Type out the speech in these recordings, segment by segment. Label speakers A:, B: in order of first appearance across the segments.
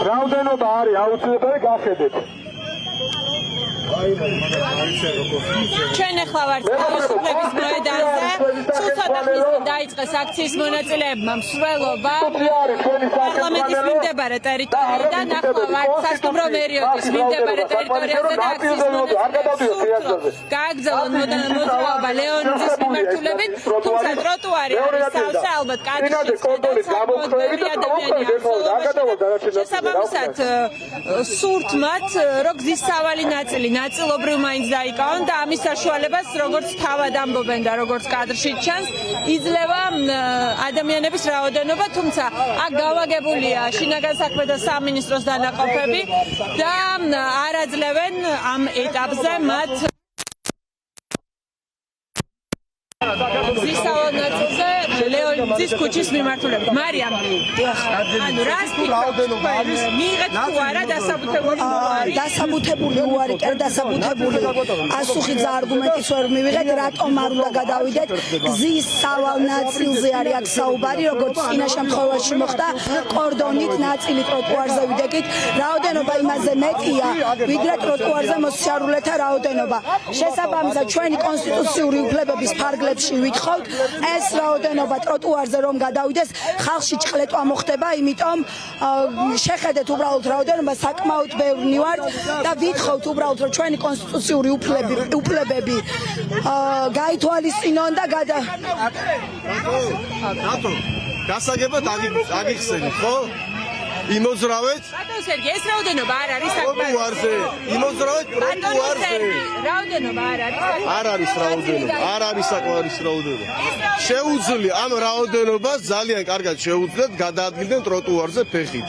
A: რაოდენობა არის აუცილებელი გახედეთ.
B: ჩვენ ახლა ვართ თავისუფლების მოედანზე. სულ ცოტა ხნით დაიწყეს აქციის მონაწილეებმა მსვლელობა პარლამენტის მიმდებარე ტერიტორიიდან. ახლა ვართ სასტუმრო მერიოდის მიმდებარე ტერიტორიაზე და აქციის მონაწილეებს გააგრძელონ მოძრაობა ლეონიძის მიმართულებით, თუმცა ტროტუარი არის სავსე, ალბათ კადრში გამოდგები ადამიანია. შესაბამისად სურთ მათ, რომ გზის სავალი ნაწილობრივ მაინც დაიკავონ და ამის საშუალებას როგორც თავად ამბობენ და როგორც კადრში ჩანს იძლევა ადამიანების რაოდენობა, თუმცა აქ გავაგებულია შინაგან საქმეთა სამინისტროს დანაყოფები და არ აძლევენ ამ ეტაპზე მათ გზის სავალი ნაწილზე ლეონიძის ქუჩის მიმართულებით. მარიამ, ანუ რას ფიქრობთ? მიიღეთ თუ არა დასაბუთებული უარი?
C: დასაბუთებული უარი, კი დასაბუთებული. ასუხი არგუმენტის ვერ მივიღეთ, რატომ არ უნდა გადავიდეთ გზის სავალ ნაწილზე არის აქ საუბარი, როგორც წინა შემთხვევაში მოხდა, კორდონით ნაწილი ტროტუარზე ვიდექით, რაოდენობა იმაზე მეტია, ვიდრე ტროტუარზე მოსიარულეთა რაოდენობა. შესაბამისად, ჩვენი კონსტიტუციური უფლებების ფარგლებში ვითხოვთ, ეს რაოდენობა ტროტუარზე რომ გადავიდეს, ხალხში ჭყლეტვა მოხდება, იმიტომ შეხედეთ უბრალოდ რაოდენობა საკმაოდ ბევრი ვართ და ვითხოვთ უბრალოდ რომ ჩვენი კონსტიტუციური უფლებები გაითვალისწინონ და
D: გასაგებად აგიხსენით, ხო? იმოძრავეთ?
B: ბატონ სერგი, ეს რაოდენობა არ არის
D: ტროტუარზე. იმოძრავეთ ტროტუარზე.
B: რაოდენობა არ არის.
D: არ არის რაოდენობა, არ არის საკმარის რაოდენობა. შეუძლია ამ რაოდენობას ძალიან კარგად შეუძლიათ გადაადგილდნენ ტროტუარზე ფეხით.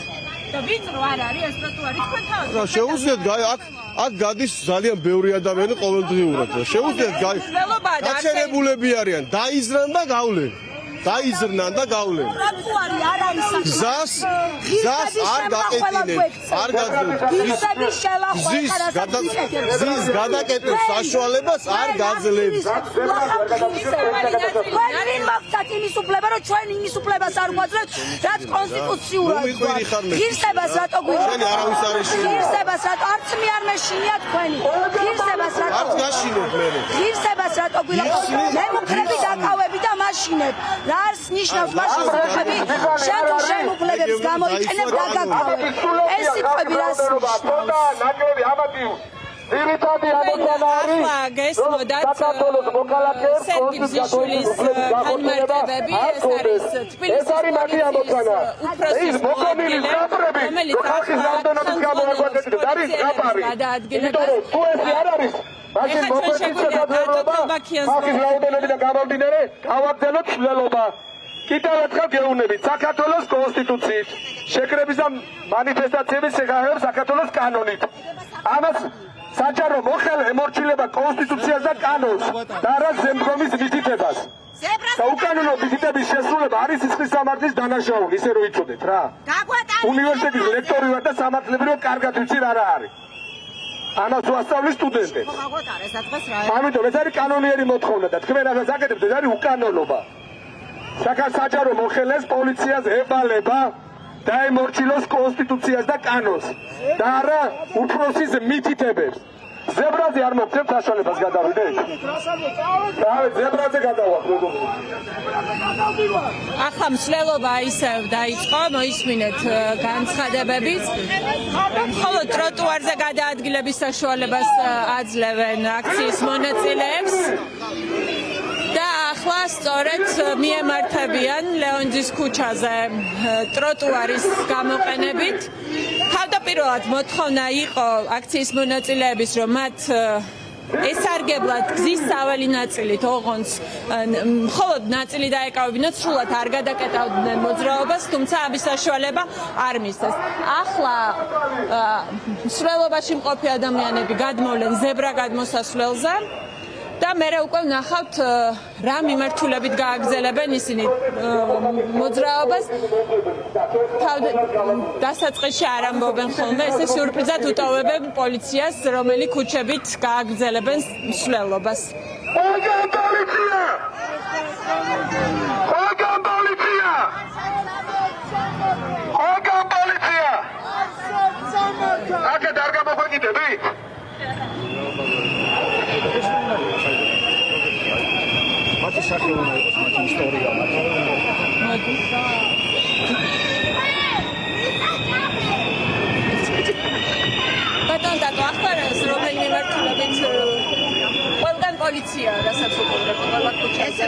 B: და ვიწრო არ არის ეს ტროტუარი თქვენ თავად.
D: რა შეუძლიათ აქ გადის ძალიან ბევრი ადამიანი ყოველდღიურად. შეუძლიათ გაცელებულები არიან, დაიზრან და გავლენ. დაიზრნან და გავლენ.
C: ტროტუარი არ არის
D: გზას არ გაკეტინებთ, არ გაძლევთ. გზის გადაკეტვის საშუალებას არ გაძლევთ.
C: ვინ მოგცათ იმის უფლება, რომ ჩვენ იმის უფლებას არ გვაძლევთ, რაც კონსტიტუციურად ღირსებას რატო გვიყვართ?
D: ჩვენი არავის არ ეშინია.
C: ღირსებას რატო არც მე არ მეშინიათ თქვენი? ღირსებას რატო?
D: არც გაშინოთ მე.
C: ღირსებას რატო გვიყვართ? მე მუქრები დაკავები და მაშინებ. რა არის ნიშნავს მაშინ ხები? შენ თუ შემოკლებს გამოიყენებ დაგაკავებ. ეს სიტყვები რას ნიშნავს?
A: ნაკლები ამათი ძირითადი ამოცანა არის საქართველოს მოქალაქეებს
B: კონსტიტუციის განმარტებები, ეს არის თბილისის
A: მათი ამოცანა. ის მოგონილი ზაფრები, ხალხის რაოდენობის გამო აგვაძლევთ, არის გაბარი. იმიტომ რომ თუ ეს არ არის, მაშინ მოგვეცეთ გადაძლევა, ხალხის რაოდენობიდან გამომდინარე, გავაგრძელოთ მცვლელობა. კიდევ ერთხელ გეუბნებით, საქართველოს კონსტიტუციით, შეკრების და მანიფესტაციების შეგახება საქართველოს კანონით. ამას საჯარო ემორჩილება კონსტიტუციას და კანონს და არა ზემდგომის მითითებას. და უკანონო მითითების შესრულება არის სისხლის სამართლის დანაშაული, ისე რომ იცოდეთ რა. უნივერსიტეტის ლექტორი ვარ და სამართლებრივად კარგად ვიცი რა არის. ამას ვასწავლის სტუდენტებს. ამიტომ ეს არის კანონიერი მოთხოვნა და თქვენ ამას აკეთებთ, ეს არის უკანონობა. საჯარო მოხელეს პოლიციას ევალება დაემორჩილოს კონსტიტუციას და კანონს და არა უფროსის მითითებებს. ზებრაზე არ მოგცემთ საშუალებას გადავიდეთ? დავით, ზებრაზე გადავახ.
B: ახლა მსვლელობა ისევ დაიწყო, მოისმინეთ განცხადებებიც. მხოლოდ ტროტუარზე გადაადგილების საშუალებას აძლევენ აქციის მონაწილეებს. და ახლა სწორედ მიემართებიან ლეონიძის ქუჩაზე ტროტუარის გამოყენებით. თავდაპირველად მოთხოვნა იყო აქციის მონაწილეების, რომ მათ ესარგებლად გზის სავალი ნაწილით ოღონდ მხოლოდ ნაწილი დაეკავებინათ, სრულად არ გადაკეტავდნენ მოძრაობას, თუმცა ამის საშუალება არ მისცეს. ახლა მსვლელობაში მყოფი ადამიანები გადმოვლენ ზებრა გადმოსასვლელზე. და მე უკვე ვნახავთ რა მიმართულებით გააგრძელებენ ისინი მოძრაობას. დასაწყისში არ ამბობენ ხოლმე, ესე სიურპრიზად უტოვებენ პოლიციას, რომელი ქუჩებით გააგრძელებენ მსვლელობას.
A: ყველგან პოლიცია! ყველგან პოლიცია! ყველგან პოლიცია!
E: გაკიდებით?
F: მათი სახე უნდა იყოს, მათი ისტორია,
B: ბატონ დაკო ახლა რომელი მიმართულებით ყველგან პოლიცია რასაც უყურებთ ყველა ქუჩაზე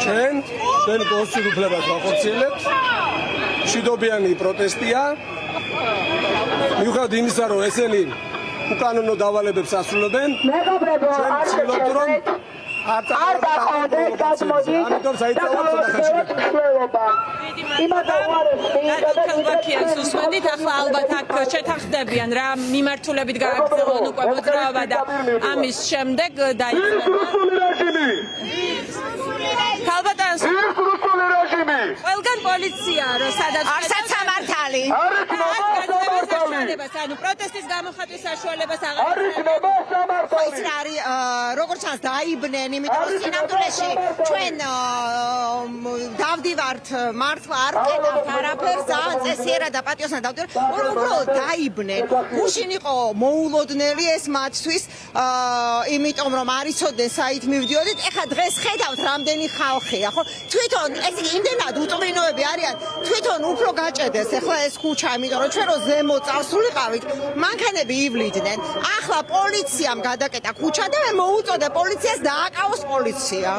D: ჩვენ კონსტიტუციურ უფლებას ვახორციელებთ. მშვიდობიანი პროტესტია. მიუხედავად იმისა, რომ ესენი უკანონო დავალებებს ასრულებენ, ჩვენ ვცდილობთ, რომ არ დაყავდეთ გადმოდით
B: იმათოვარეს უსვენდით ახლა ალბათ აქ შეთანხმდებიან რა მიმართულებით გააგრძელონ უკვე მოძრაობა და ამის შემდეგ დაიწყება ქალბატონს
E: რუსული რეჟიმი
B: ყველგან პოლიცია რომ სადაც
C: არსაც სამართალი
B: ანუ პროტესტის გამოხატვის საშუალებას
E: არ იქნება სამართალი
C: ის არის როგორც ჩანს დაიბნენ იმიტომ რომ სინამდვილეში ჩვენ დავდივართ მართლა არ ვყედავთ არაფერს ძალიან წესიერად და პატიოსთან დავდივართ უბრალოდ დაიბნენ გუშინ იყო მოულოდნელი ეს მათთვის იმიტომ რომ არ იცოდნენ საით მივდიოდით ეხლა დღეს ხედავთ რამდენი ხალხია ხო თვითონ ეს იმდენად უწყლინოები არიან თვითონ უფრო გაჭედეს ეხლა ეს ქუჩა იმიტომ რომ ჩვენ რო ზემო წავსულიყავით მანქანები ივლიდნენ ახლა პოლიციამ გადაკეტა ქუჩა და მე მოუწოდე პოლიციას დააკავოს პოლიცია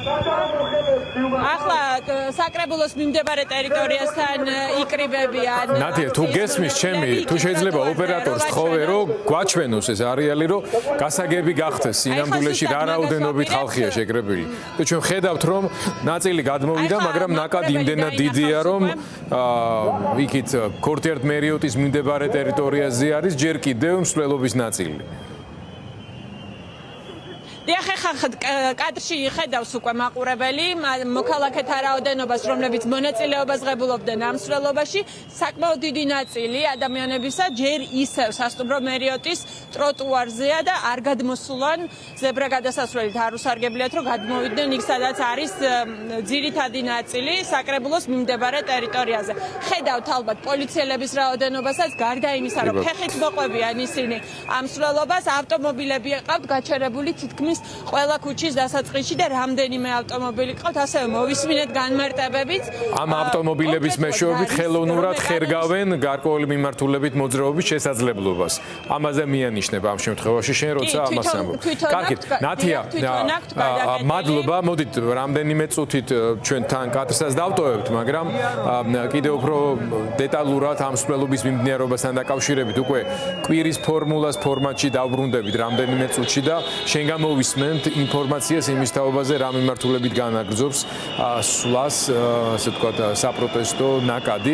B: ახლა საკრებულოს მიმდებარე ტერიტორიასთან იკრიბებიან
G: ნადია თუ გესმის ჩემი თუ შეიძლება ოპერატორს თხოვე რომ გვაჩვენოს ეს არეალი რომ გასაგები გახდეს სინამდვილეში რა რაოდენობით ხალხია შეკრებილი და ჩვენ ხედავთ რომ ნაწილი გადმოვიდა მაგრამ ნაკადი იმდენად დიდია რომ იქით ქორთიართ მერიოტის მიმდებარე ტერიტორიაზე არის ჯერ კიდევ მსვლელობის ნაწილი
B: ეხლა კადრში ხედავს უკვე მაყურებელი მოქალაქეთა რაოდენობას რომლებიც მონაწილეობას ღებულობდნენ ამ მსვლელობაში საკმაოდ დიდი ნაწილი ადამიანებისა ჯერ ისევ სასტუმრო მერიოტის ტროტუარზეა და არ გადმოსულან ზებრა გადასასვლელით არ უსარგებლიათ რომ გადმოვიდნენ იქ სადაც არის ძირითადი ნაწილი საკრებულოს მიმდებარე ტერიტორიაზე ხედავთ ალბათ პოლიციელების რაოდენობასაც გარდა იმისა რომ ფეხით მოყვებიან ისინი ამ მსვლელობას ავტომობილები ყავთ გაჩერებული თითქმის ყველა ქუჩის დასაწყისში და რამდენიმე ავტომობილი ყავთ ასევე მოვისმინეთ განმარტებებით
G: ამ ავტომობილების მეშვეობით ხელოვნურად ხერგავენ გარკვეული მიმართულებით მოძრაობის შესაძლებლობას ამაზე მიანიშნებ ამ შემთხვევაში შენ როცა ამას ამბობ კარგით ნათია მადლობა მოდით რამდენიმე წუთით ჩვენ თან კადრსაც დავტოვებთ მაგრამ კიდევ უფრო დეტალურად ამ მსვლელობის მიმდინარეობასთან დაკავშირებით უკვე კვირის ფორმულას ფორმატში დავბრუნდებით რამდენიმე წუთში და შენ გამოვისმენთ ინფორმაციას იმის თაობაზე რა მიმართულებით განაგრძობს სვლას ასე ვთქვათ საპროტესტო ნაკადი